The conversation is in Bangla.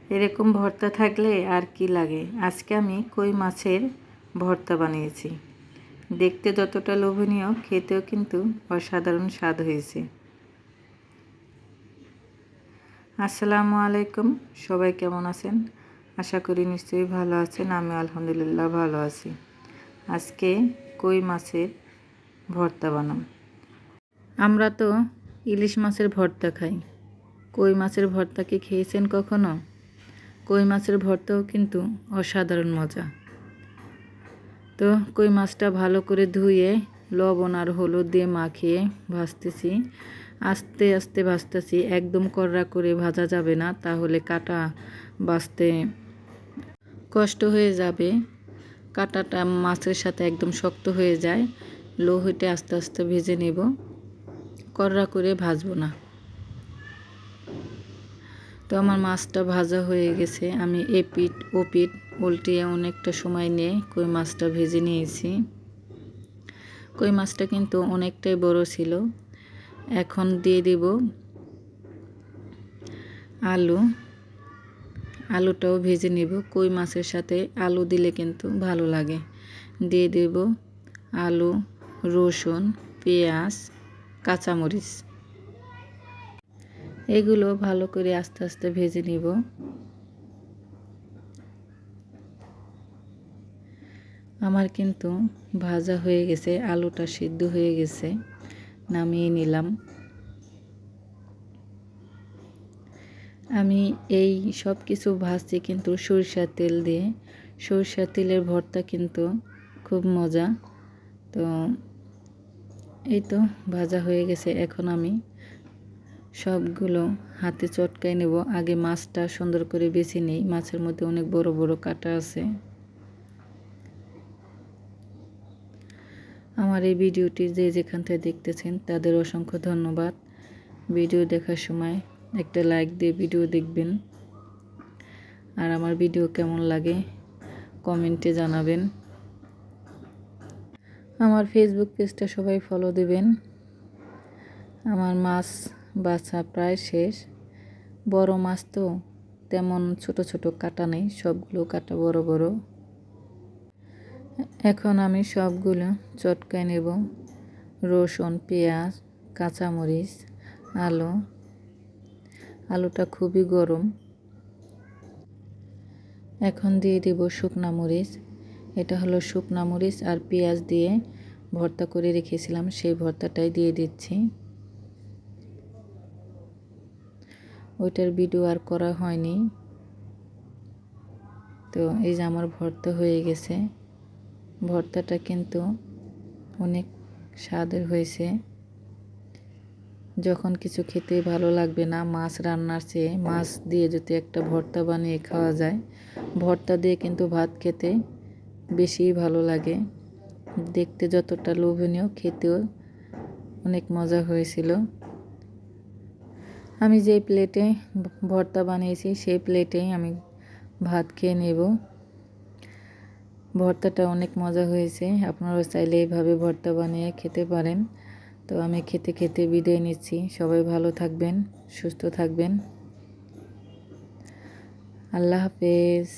এরকম ভর্তা থাকলে আর কি লাগে। আজকে আমি কই মাছের ভর্তা বানিয়েছি। দেখতে যতটা লোভনীয়, খেতেও কিন্তু অসাধারণ স্বাদ হয়েছে। আসসালামু আলাইকুম, সবাই কেমন আছেন? আশা করি নিশ্চয়ই ভালো আছেন। আমি আলহামদুলিল্লাহ ভালো আছি। আজকে কই মাছের ভর্তা বানাম। আমরা তো ইলিশ মাছের ভর্তা খাই, কই মাছের ভর্তা কি খেয়েছেন কখনো? কই মাছের ভর্তাও কিন্তু অসাধারণ মজা। তো কই মাছটা ভালো করে ধুয়ে লবণ আর হলুদ দিয়ে মাখিয়ে ভাজতেছি। আস্তে আস্তে ভাজতেছি, একদম কড়া করে ভাজা যাবে না, তাহলে কাটা বাছতে কষ্ট হয়ে যাবে। কাটাটা মাছের সাথে একদম শক্ত হয়ে যায়। লো হিটে আস্তে আস্তে ভেজে নেব, কড়া করে ভাজবো না। তো আমার মাছটা ভাজা হয়ে গেছে। আমি এপিঠ ওপিঠ উল্টিয়ে অনেকটা সময় নিয়ে কই মাছটা ভেজে নিয়েছি। কই মাছটা কিন্তু অনেকটাই বড় ছিল। এখন দিয়ে দেব আলুটাও ভেজে নেব। কই মাছের সাথে আলু দিলে কিন্তু ভালো লাগে। দিয়ে দেব আলু, রসুন, পেঁয়াজ, কাঁচামরিচ। এগুলো ভালো করে আস্তে আস্তে ভেজে নিব। আমার কিন্তু ভাজা হয়ে গেছে, আলুটা সিদ্ধ হয়ে গেছে, নামিয়ে নিলাম। আমি এই সব কিছু ভাজছি কিন্তু সরিষার তেল দিয়ে। সরিষার তেলের ভর্তা কিন্তু খুব মজা। তো এই তো ভাজা হয়ে গেছে। এখন আমি সবগুলো হাতে চটকাই নেব। আগে মাছটা সুন্দর করে বেছে নিই, মাছের মধ্যে অনেক বড় বড় কাঁটা আছে। আমার এই ভিডিওটি যেখান থেকে দেখতেছেন তাদের অসংখ্য ধন্যবাদ। ভিডিও দেখার সময় একটা লাইক দিয়ে ভিডিও দেখবেন। আর আমার ভিডিও কেমন লাগে কমেন্টে জানাবেন। আমার ফেসবুক পেজটা সবাই ফলো দেবেন। আমার মাছ বাছা প্রায় শেষ। বড় মাছ তো তেমন ছোট ছোট কাটা নেই, সবগুলো কাটা বড় বড়। এখন আমি সবগুলো চটকায় নেব। রসুন, পেঁয়াজ, কাঁচামরিচ, আলুটা খুবই গরম। এখন দিয়ে দেব শুকনা মরিচ। এটা হলো শুকনা মরিচ আর পেঁয়াজ দিয়ে ভর্তা করে রেখেছিলাম, সেই ভর্তাটাই দিয়ে দিচ্ছি। ওইটার ভিডিও আর করা হয়নি। তো এই যে আমার ভর্তা হয়ে গেছে। ভর্তাটা কিন্তু অনেক স্বাদের হয়েছে। যখন কিছু খেতে ভালো লাগবে না, মাছ রান্নার চেয়ে মাছ দিয়ে যদি একটা ভর্তা বানিয়ে খাওয়া যায়, ভর্তা দিয়ে কিন্তু ভাত খেতে বেশি ভালো লাগে। দেখতে যতটা লোভনীয়, খেতেও অনেক মজা হয়েছিল। আমি যে প্লেটে ভর্তা বানিয়েছি সেই প্লেটেই আমি ভাত খেয়ে নেব। ভর্তাটা অনেক মজা হয়েছে। আপনারা চাইলে এইভাবে ভর্তা বানিয়ে খেতে পারেন। তো আমি খেতে খেতে বিদায় নিচ্ছি। সবাই ভালো থাকবেন, সুস্থ থাকবেন। আল্লাহ হাফেজ।